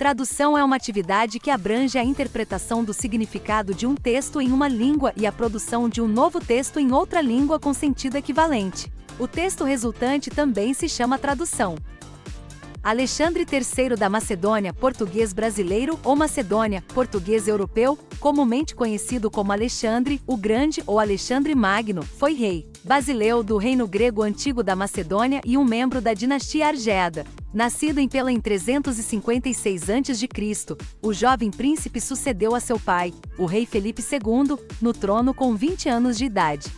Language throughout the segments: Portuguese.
Tradução é uma atividade que abrange a interpretação do significado de um texto em uma língua e a produção de um novo texto em outra língua com sentido equivalente. O texto resultante também se chama tradução. Alexandre III da Macedônia, português brasileiro, ou Macedônia, português europeu, comumente conhecido como Alexandre o Grande ou Alexandre Magno, foi rei Basileu do Reino Grego Antigo da Macedônia e um membro da dinastia Argéada. Nascido em 356 a.C., o jovem príncipe sucedeu a seu pai, o rei Felipe II, no trono com 20 anos de idade.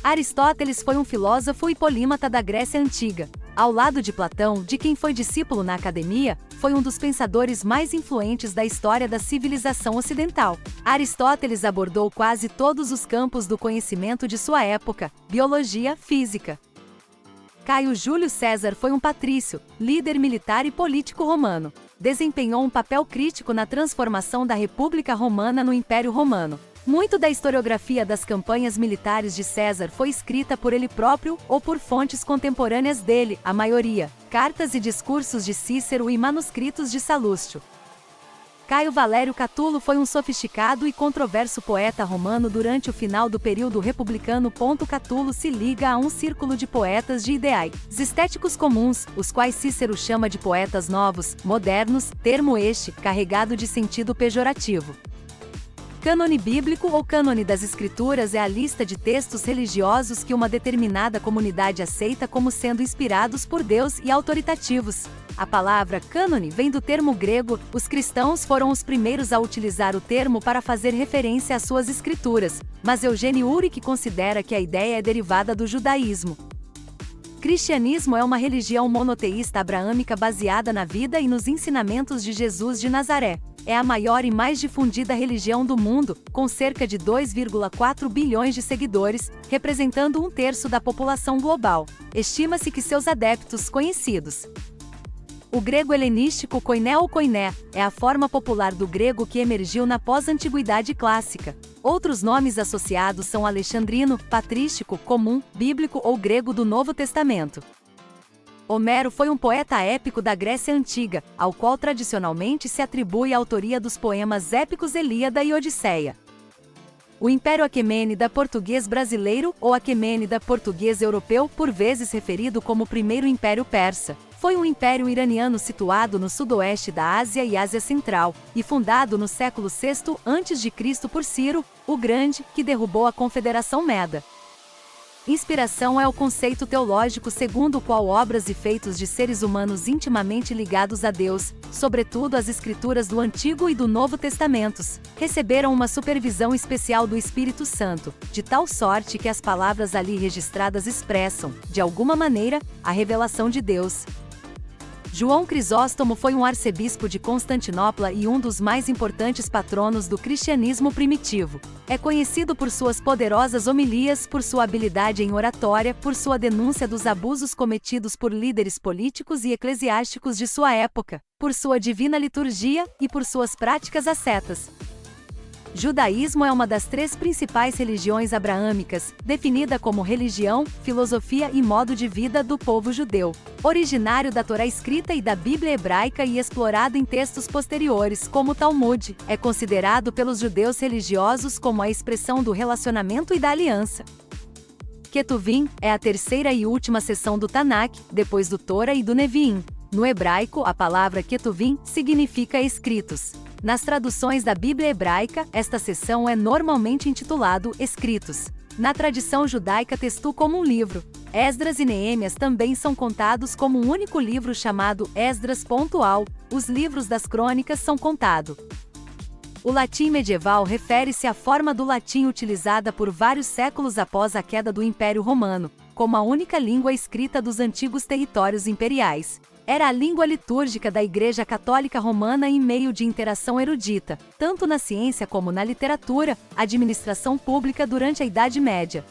Aristóteles foi um filósofo e polímata da Grécia Antiga. Ao lado de Platão, de quem foi discípulo na academia, foi um dos pensadores mais influentes da história da civilização ocidental. Aristóteles abordou quase todos os campos do conhecimento de sua época: biologia, física. Caio Júlio César foi um patrício, líder militar e político romano. Desempenhou um papel crítico na transformação da República Romana no Império Romano. Muito da historiografia das campanhas militares de César foi escrita por ele próprio ou por fontes contemporâneas dele, a maioria, cartas e discursos de Cícero e manuscritos de Salustio. Caio Valério Catulo foi um sofisticado e controverso poeta romano durante o final do período republicano. Catulo se liga a um círculo de poetas de ideais estéticos comuns, os quais Cícero chama de poetas novos, modernos, termo este, carregado de sentido pejorativo. Cânone bíblico ou cânone das escrituras é a lista de textos religiosos que uma determinada comunidade aceita como sendo inspirados por Deus e autoritativos. A palavra cânone vem do termo grego. Os cristãos foram os primeiros a utilizar o termo para fazer referência às suas escrituras, mas Eugênio Uric considera que a ideia é derivada do judaísmo. Cristianismo é uma religião monoteísta abraâmica baseada na vida e nos ensinamentos de Jesus de Nazaré. É a maior e mais difundida religião do mundo, com cerca de 2,4 bilhões de seguidores, representando 1/3 da população global. Estima-se que seus adeptos conhecidos. O grego helenístico koiné ou koiné é a forma popular do grego que emergiu na pós-antiguidade clássica. Outros nomes associados são alexandrino, patrístico, comum, bíblico ou grego do Novo Testamento. Homero foi um poeta épico da Grécia Antiga, ao qual tradicionalmente se atribui a autoria dos poemas épicos Ilíada e Odisseia. O Império Aquemênida português brasileiro ou Aquemênida português europeu, por vezes referido como Primeiro Império Persa, foi um império iraniano situado no sudoeste da Ásia e Ásia Central, e fundado no século VI a.C. por Ciro, o Grande, que derrubou a Confederação Meda. Inspiração é o conceito teológico segundo o qual obras e feitos de seres humanos intimamente ligados a Deus, sobretudo as escrituras do Antigo e do Novo Testamentos, receberam uma supervisão especial do Espírito Santo, de tal sorte que as palavras ali registradas expressam, de alguma maneira, a revelação de Deus. João Crisóstomo foi um arcebispo de Constantinopla e um dos mais importantes patronos do cristianismo primitivo. É conhecido por suas poderosas homilias, por sua habilidade em oratória, por sua denúncia dos abusos cometidos por líderes políticos e eclesiásticos de sua época, por sua divina liturgia e por suas práticas ascetas. Judaísmo é uma das 3 principais religiões abraâmicas, definida como religião, filosofia e modo de vida do povo judeu. Originário da Torá escrita e da Bíblia hebraica e explorado em textos posteriores, como o Talmud, é considerado pelos judeus religiosos como a expressão do relacionamento e da aliança. Ketuvim é a terceira e última seção do Tanakh, depois do Torá e do Neviim. No hebraico, a palavra Ketuvim significa escritos. Nas traduções da Bíblia hebraica, esta seção é normalmente intitulado Escritos. Na tradição judaica texto como um livro. Esdras e Neemias também são contados como um único livro chamado Esdras. Os livros das crônicas são contados. O latim medieval refere-se à forma do latim utilizada por vários séculos após a queda do Império Romano, como a única língua escrita dos antigos territórios imperiais. Era a língua litúrgica da Igreja Católica Romana e meio de interação erudita, tanto na ciência como na literatura, administração pública durante a Idade Média.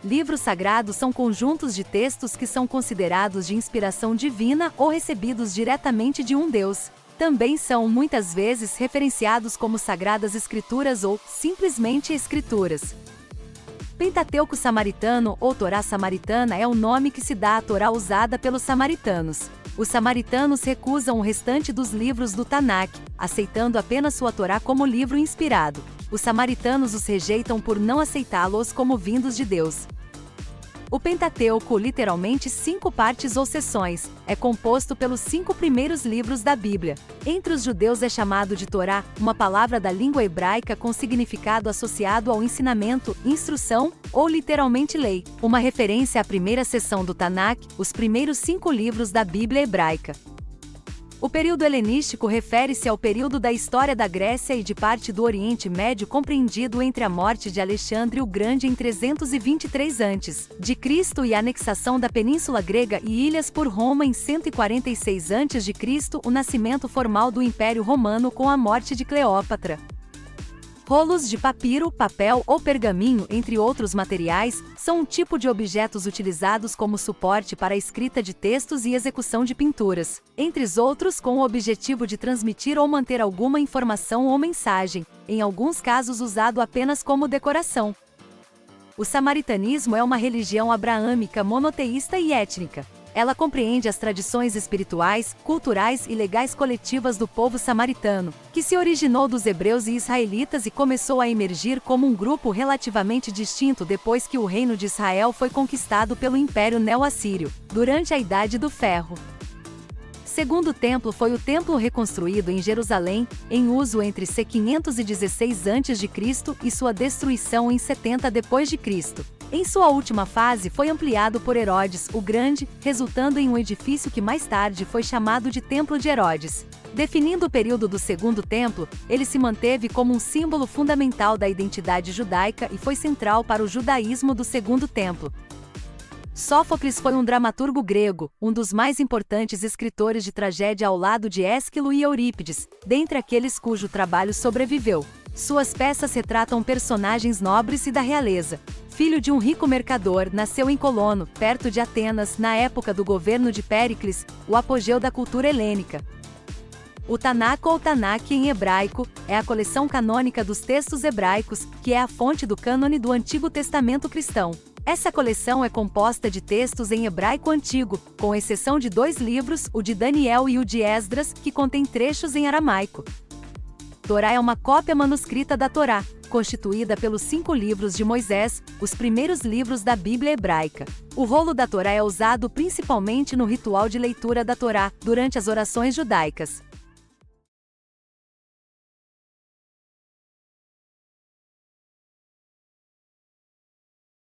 Livros sagrados são conjuntos de textos que são considerados de inspiração divina ou recebidos diretamente de um Deus. Também são, muitas vezes, referenciados como Sagradas Escrituras ou, simplesmente, Escrituras. Pentateuco Samaritano ou Torá Samaritana é o nome que se dá à Torá usada pelos samaritanos. Os samaritanos recusam o restante dos livros do Tanakh, aceitando apenas sua Torá como livro inspirado. Os samaritanos os rejeitam por não aceitá-los como vindos de Deus. O Pentateuco, literalmente 5 partes ou seções, é composto pelos 5 primeiros livros da Bíblia. Entre os judeus é chamado de Torá, uma palavra da língua hebraica com significado associado ao ensinamento, instrução ou literalmente lei, uma referência à primeira seção do Tanakh, os primeiros 5 livros da Bíblia hebraica. O período helenístico refere-se ao período da história da Grécia e de parte do Oriente Médio compreendido entre a morte de Alexandre o Grande em 323 a.C. e a anexação da Península Grega e ilhas por Roma em 146 a.C., o nascimento formal do Império Romano com a morte de Cleópatra. Rolos de papiro, papel ou pergaminho, entre outros materiais, são um tipo de objetos utilizados como suporte para a escrita de textos e execução de pinturas, entre outros com o objetivo de transmitir ou manter alguma informação ou mensagem, em alguns casos usado apenas como decoração. O samaritanismo é uma religião abraâmica monoteísta e étnica. Ela compreende as tradições espirituais, culturais e legais coletivas do povo samaritano, que se originou dos hebreus e israelitas e começou a emergir como um grupo relativamente distinto depois que o reino de Israel foi conquistado pelo Império Neo-Assírio, durante a Idade do Ferro. Segundo templo foi o templo reconstruído em Jerusalém, em uso entre C. 516 a.C. e sua destruição em 70 d.C. Em sua última fase foi ampliado por Herodes o Grande, resultando em um edifício que mais tarde foi chamado de Templo de Herodes. Definindo o período do Segundo Templo, ele se manteve como um símbolo fundamental da identidade judaica e foi central para o judaísmo do Segundo Templo. Sófocles foi um dramaturgo grego, um dos mais importantes escritores de tragédia ao lado de Ésquilo e Eurípides, dentre aqueles cujo trabalho sobreviveu. Suas peças retratam personagens nobres e da realeza. Filho de um rico mercador, nasceu em Colono, perto de Atenas, na época do governo de Péricles, o apogeu da cultura helênica. O Tanakh ou Tanakh em hebraico, é a coleção canônica dos textos hebraicos, que é a fonte do cânone do Antigo Testamento cristão. Essa coleção é composta de textos em hebraico antigo, com exceção de 2 livros, o de Daniel e o de Esdras, que contém trechos em aramaico. Torá é uma cópia manuscrita da Torá, constituída pelos 5 livros de Moisés, os primeiros livros da Bíblia hebraica. O rolo da Torá é usado principalmente no ritual de leitura da Torá, durante as orações judaicas.